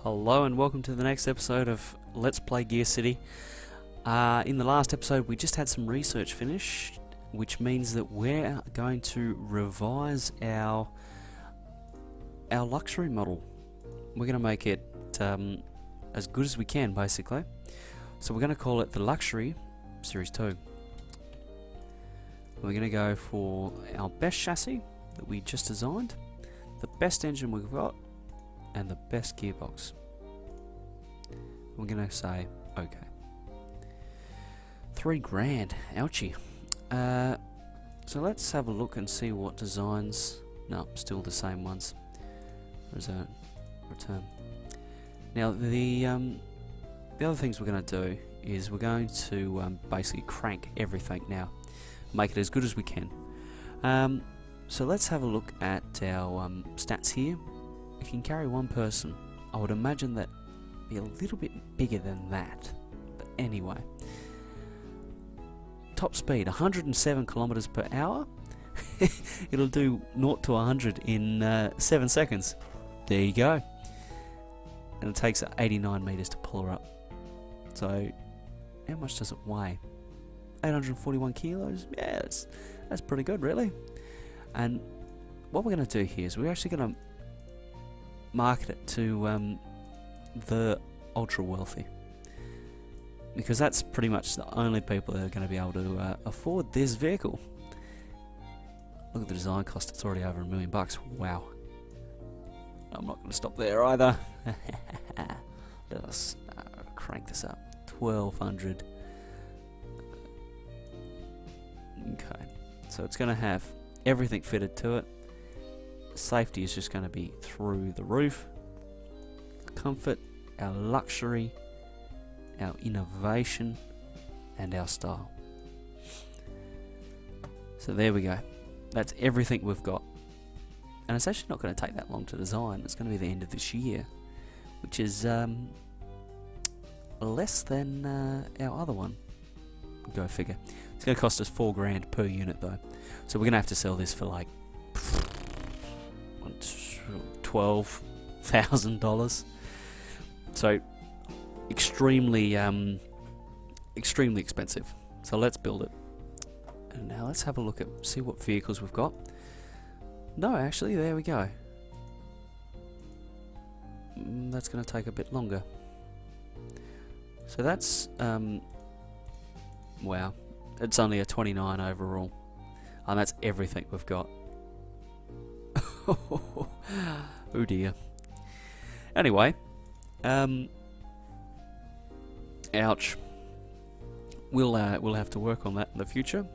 Hello and welcome to the next episode of Let's Play Gear City. In the last episode we just had some research finished, which means that we're going to revise our luxury model. We're going to make it as good as we can, basically. So we're going to call it the Luxury Series 2. We're going to go for our best chassis that we just designed, the best engine we've got, and the best gearbox. We're gonna say okay. $3,000, ouchie. So let's have a look and see what designs. No, still the same ones. Return. Now the other things we're gonna do is we're going to basically crank everything now, make it as good as we can. So let's have a look at our stats here. We can carry one person. I would imagine that be a little bit bigger than that, but anyway. Top speed 107 kilometers per hour. It'll do 0 to 100 in 7 seconds. There you go. And it takes 89 meters to pull her up. So how much does it weigh? 841 kilos. Yeah, that's pretty good, really. And what we're going to do here is we're actually going to market it to the ultra wealthy, because that's pretty much the only people that are going to be able to afford this vehicle. Look at the design cost, it's already over $1 million. Wow. I'm not going to stop there either. Let us crank this up. 1200. Okay, so it's going to have everything fitted to it. Safety is just going to be through the roof. Comfort, our luxury, our innovation, and our style. So there we go. That's everything we've got. And it's actually not going to take that long to design. It's going to be the end of this year, which is less than our other one. Go figure. It's going to cost us $4,000 per unit though. So we're going to have to sell this for like $12,000. So extremely expensive. So let's build it. And now let's have a look at see what vehicles we've got. No, actually, there we go. That's going to take a bit longer. So that's wow. It's only a 29 overall, and that's everything we've got. Oh dear. Anyway, ouch. We'll have to work on that in the future.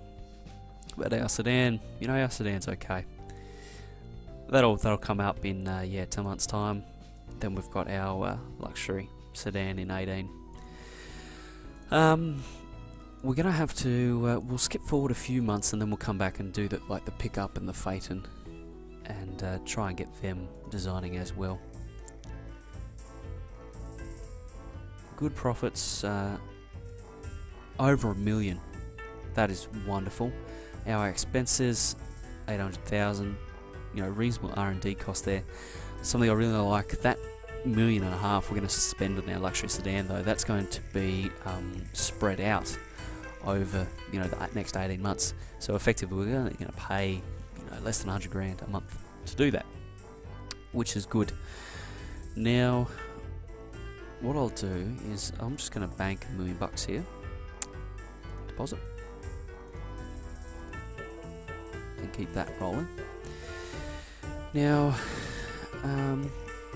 But our sedan, our sedan's okay. That'll come up in 2 months' time. Then we've got our luxury sedan in 18. We're gonna have to we'll skip forward a few months and then we'll come back and do the pickup and the Phaeton, and try and get them designing as well. Good profits, over $1 million. That is wonderful. Our expenses, 800,000. Reasonable R&D cost there. Something I really like. That $1.5 million we're going to spend on our luxury sedan, though, that's going to be spread out over the next 18 months. So effectively, we're going to pay less than $100,000 a month to do that, which is good. Now, what I'll do is I'm just going to bank $1 million here. Deposit. And keep that rolling. Now,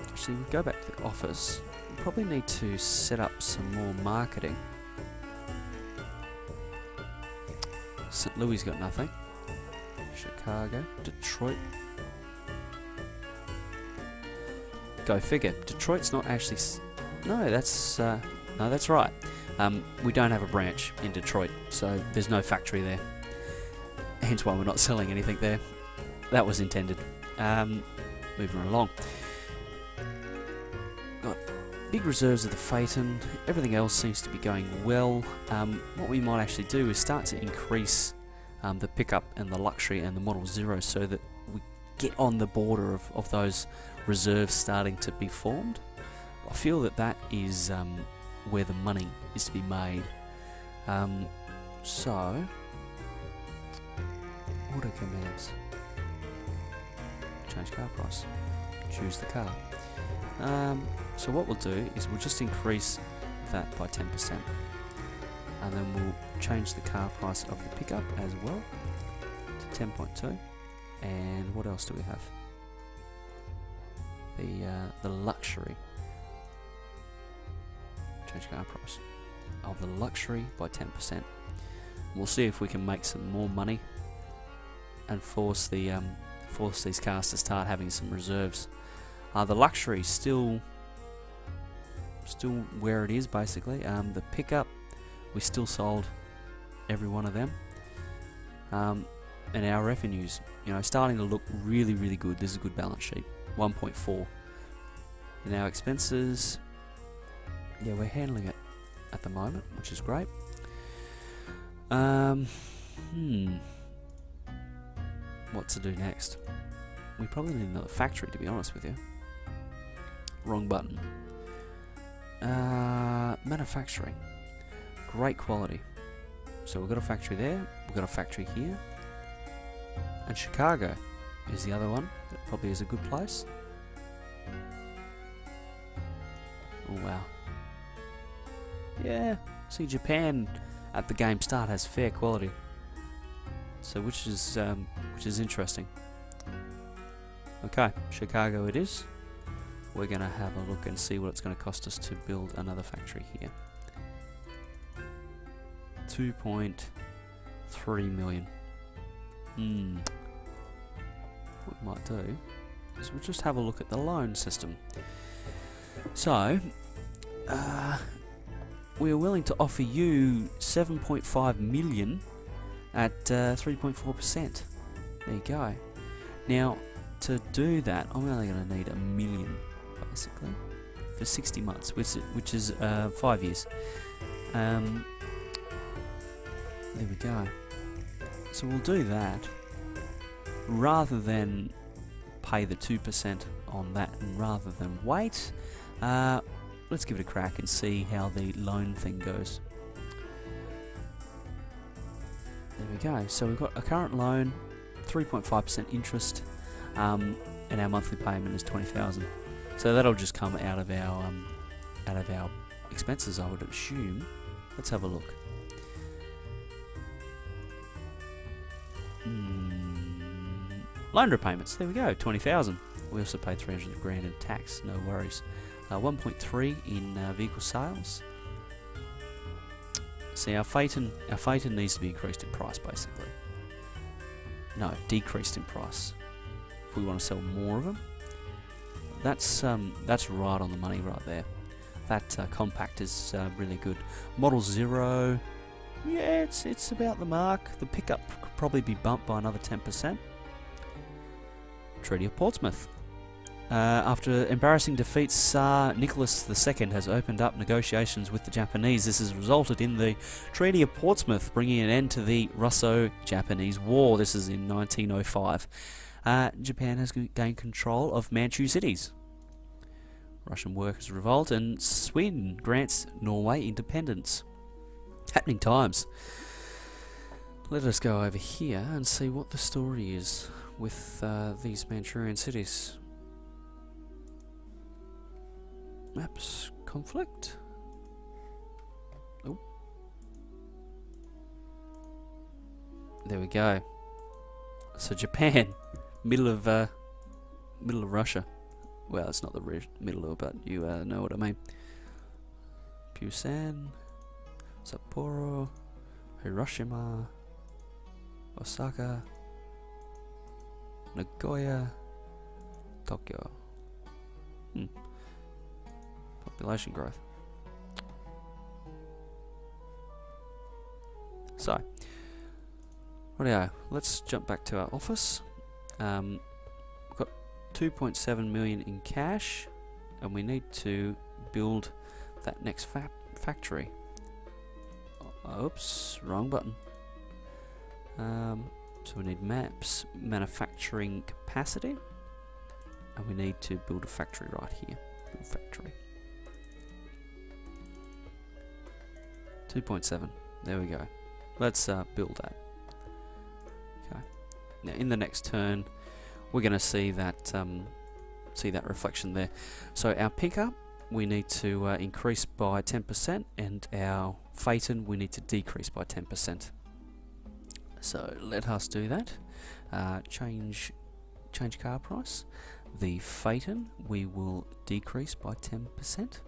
actually, we go back to the office. We probably need to set up some more marketing. St. Louis got nothing. Chicago, Detroit. Go figure. Detroit's not actually. No, that's right. We don't have a branch in Detroit, so there's no factory there. Hence why we're not selling anything there. That was intended. Moving along. Got big reserves of the Phaeton. Everything else seems to be going well. What we might actually do is start to increase the pickup and the luxury and the Model 0 so that we get on the border of those reserves starting to be formed. I feel that that is where the money is to be made. So, auto commands. Change car price. Choose the car. So what we'll do is we'll just increase that by 10%. And then we'll change the car price of the pickup as well to 10.2. And what else do we have? The luxury. Change car price of the luxury by 10%. We'll see if we can make some more money and force these cars to start having some reserves. The luxury still where it is basically. The pickup, we still sold every one of them. And our revenues, starting to look really, really good. This is a good balance sheet. 1.4. And our expenses, yeah, we're handling it at the moment, which is great. What to do next? We probably need another factory, to be honest with you. Wrong button. Manufacturing. Great quality. So we've got a factory there, we've got a factory here. And Chicago is the other one that probably is a good place. Oh wow. Yeah, see, Japan at the game start has fair quality. So which is interesting. Okay, Chicago it is. We're going to have a look and see what it's going to cost us to build another factory here. 2.3 million. What we might do is we'll just have a look at the loan system. So, we are willing to offer you 7.5 million at 3.4%. There you go. Now, to do that, I'm only going to need 1 million, basically, for 60 months, which is 5 years. There we go. So we'll do that rather than pay the 2% on that, and rather than wait. Let's give it a crack and see how the loan thing goes. There we go. So we've got a current loan, 3.5% interest, and our monthly payment is 20,000. So that'll just come out of our expenses, I would assume. Let's have a look. Loan repayments. There we go. 20,000. We also pay 300 grand in tax. No worries. 1.3 in vehicle sales. See, our Phaeton needs to be increased in price, basically. No, decreased in price. If we want to sell more of them, that's right on the money right there. That compact is really good. Model 0, yeah, it's about the mark. The pickup could probably be bumped by another 10%. Treaty of Portsmouth. After embarrassing defeats, Tsar Nicholas II has opened up negotiations with the Japanese. This has resulted in the Treaty of Portsmouth, bringing an end to the Russo-Japanese War. This is in 1905. Japan has gained control of Manchu cities. Russian workers revolt, and Sweden grants Norway independence. Happening times. Let us go over here and see what the story is with these Manchurian cities. Maps conflict. Oh, there we go. So Japan, middle of Russia. Well, it's not the middle of, but you know what I mean. Busan, Sapporo, Hiroshima, Osaka, Nagoya, Tokyo. Population growth. So, rightio, let's jump back to our office. We've got 2.7 million in cash, and we need to build that next factory. Oops, wrong button. So we need maps, manufacturing capacity, and we need to build a factory right here. Build factory. 2.7. There we go. Let's build that. Okay. Now in the next turn, we're going to see that reflection there. So our pickup, we need to increase by 10%, and our Phaeton, we need to decrease by 10%. So let us do that. Change car price. The Phaeton, we will decrease by 10%. 10%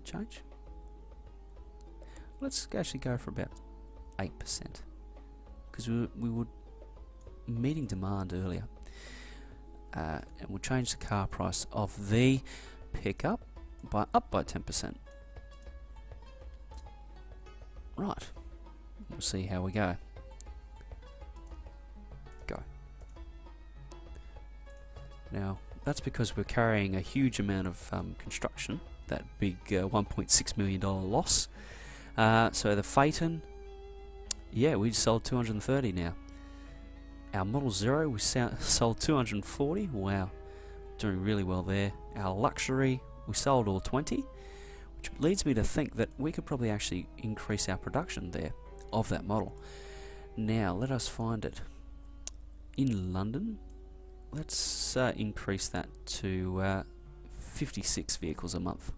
change. Let's actually go for about 8%, because we were meeting demand earlier. And we'll change the car price of the pickup up by 10%. Right. We'll see how we go. Now, that's because we're carrying a huge amount of construction, that big $1.6 million loss. So the Phaeton, yeah, we sold 230 now. Our Model 0, we sold 240. Wow, doing really well there. Our Luxury, we sold all 20, which leads me to think that we could probably actually increase our production there of that model. Now, let us find it. In London, let's increase that to 56 vehicles a month,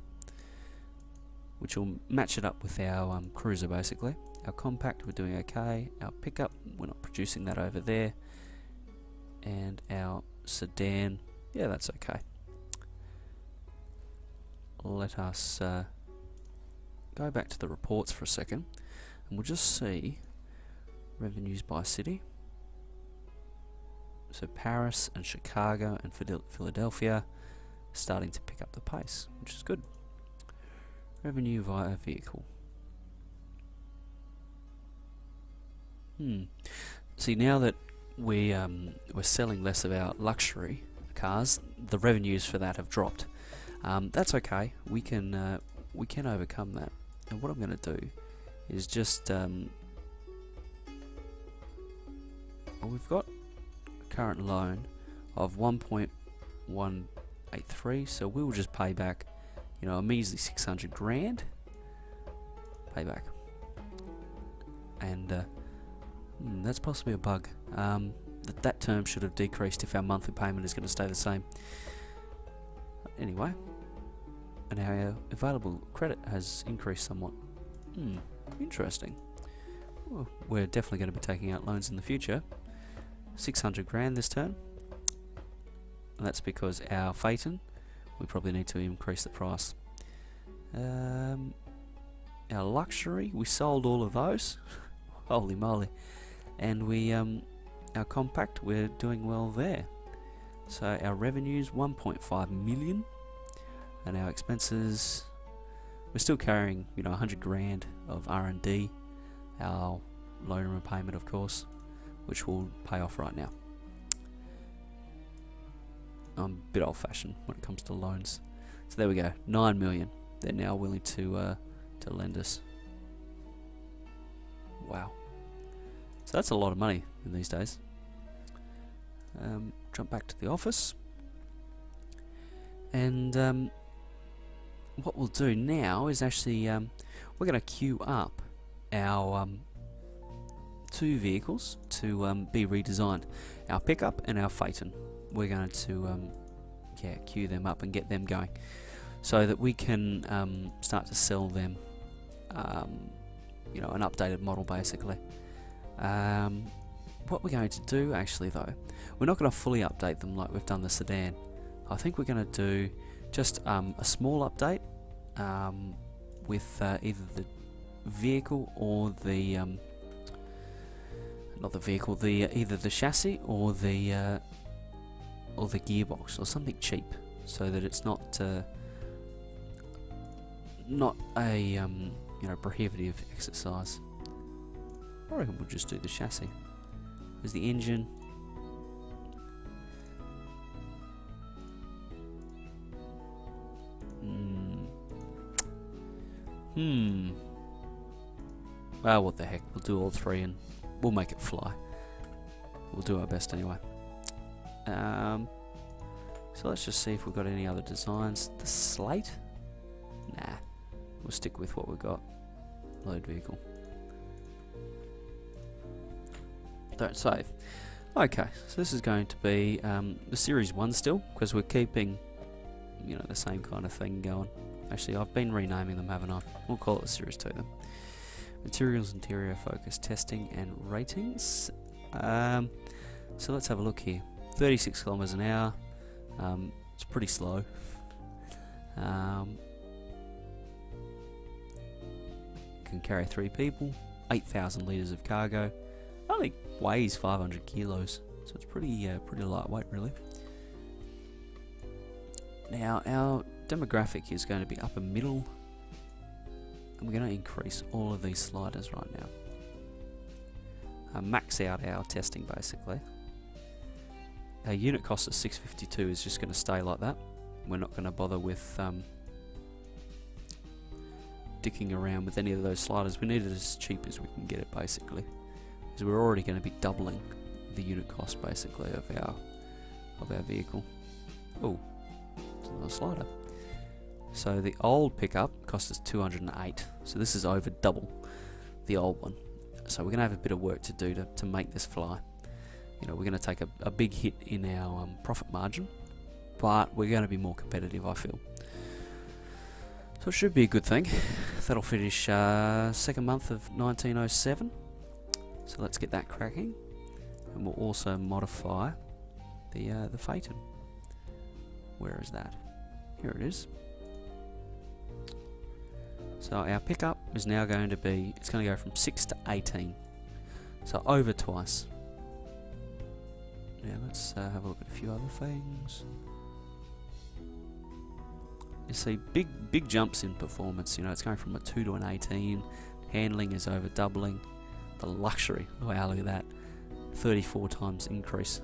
which will match it up with our cruiser basically. Our compact, we're doing okay. Our pickup, we're not producing that over there. And our sedan, yeah, that's okay. Let us go back to the reports for a second, and we'll just see revenues by city. So Paris and Chicago and Philadelphia starting to pick up the pace, which is good. Revenue via vehicle. See, now that we're selling less of our luxury cars, the revenues for that have dropped. That's okay. We can overcome that. And what I'm going to do is just we've got current loan of 1.183, so we will just pay back, you know, a measly 600 grand. Pay back, and that's possibly a bug. That term should have decreased if our monthly payment is going to stay the same. Anyway, and our available credit has increased somewhat. Interesting. Well, we're definitely going to be taking out loans in the future. 600 grand this turn, and that's because our Phaeton, we probably need to increase the price. Our luxury, we sold all of those. Holy moly. And we our compact, we're doing well there. So our revenues 1.5 million, and our expenses, we're still carrying, you know, 100 grand of R&D, our loan repayment of course, which will pay off right now. I'm a bit old-fashioned when it comes to loans. So there we go, 9 million. They're now willing to lend us. Wow. So that's a lot of money in these days. Jump back to the office. And what we'll do now is actually we're going to queue up our two vehicles to be redesigned. Our pickup and our Phaeton. We're going to queue them up and get them going, so that we can start to sell them, you know, an updated model basically. What we're going to do actually though, we're not going to fully update them like we've done the sedan. I think we're going to do just a small update with either the vehicle or the not the vehicle, either the chassis or the gearbox or something cheap, so that it's not a you know, prohibitive exercise. I reckon we'll just do the chassis. There's the engine. Well, what the heck, we'll do all three and we'll make it fly. We'll do our best anyway. So let's just see if we've got any other designs. The slate? Nah, we'll stick with what we've got. load vehicle. Don't save. Okay, so this is going to be the Series 1 still, because we're keeping, you know, the same kind of thing going. Actually, I've been renaming them, haven't I? We'll call it the Series 2 then. Materials, interior focus, testing and ratings. So let's have a look here. 36 kilometers an hour. It's pretty slow. Can carry 3 people. 8,000 litres of cargo. Only weighs 500 kilos, so it's pretty lightweight, really. Now our demographic is going to be upper middle, and we're going to increase all of these sliders right now. Max out our testing basically. Our unit cost of 652 is just going to stay like that. We're not going to bother with dicking around with any of those sliders. We need it as cheap as we can get it basically, because we're already going to be doubling the unit cost basically of our vehicle. Oh, it's another slider. So the old pickup cost us 208, so this is over double the old one. So we're going to have a bit of work to do to make this fly. You know, we're going to take a big hit in our profit margin, but we're going to be more competitive, I feel. So it should be a good thing. That'll finish second month of 1907. So let's get that cracking, and we'll also modify the Phaeton. Where is that? Here it is. So our pickup is now going to be, it's going to go from 6 to 18. So over twice. Now let's have a look at a few other things. You see big jumps in performance. You know, it's going from a 2 to an 18. Handling is over doubling. The luxury, wow, look at that, 34 times increase.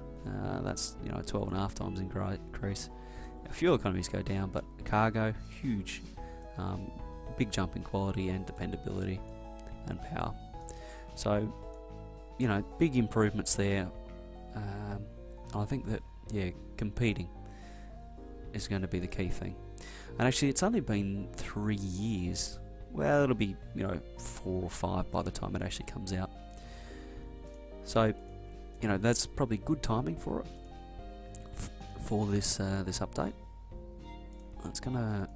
That's, you know, 12.5 times increase. Fuel economies go down, but cargo, huge. Big jump in quality and dependability and power. So, you know, big improvements there. I think that, yeah, competing is going to be the key thing. And actually, it's only been 3 years. Well, it'll be, you know, 4 or 5 by the time it actually comes out. So, you know, that's probably good timing for it, for this this update. It's gonna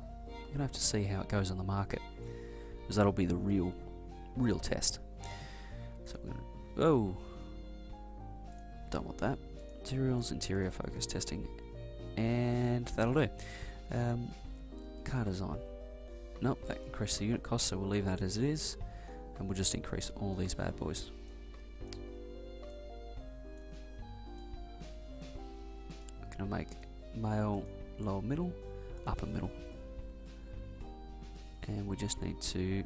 have to see how it goes on the market, because that'll be the real test. So we're gonna, don't want that. Materials, interior focus testing, and that'll do. Car design. Nope, that increased the unit cost, so we'll leave that as it is, and we'll just increase all these bad boys. I'm gonna make male lower middle, upper middle, and we just need to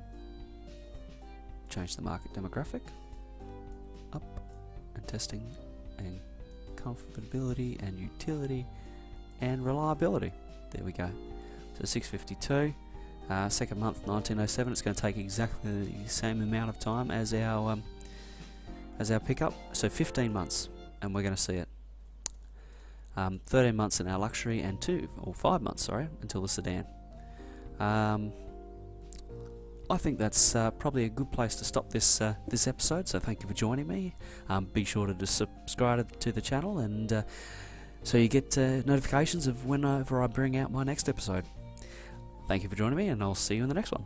change the market demographic up, and testing, and comfortability, and utility, and reliability. There we go. So 652. Second month 1907. It's going to take exactly the same amount of time as our pickup. So 15 months, and we're going to see it. 13 months in our luxury, and 5 months, sorry, until the sedan. I think that's probably a good place to stop this this episode. So thank you for joining me. Be sure to subscribe to the channel, and so you get notifications of whenever I bring out my next episode. Thank you for joining me, and I'll see you in the next one.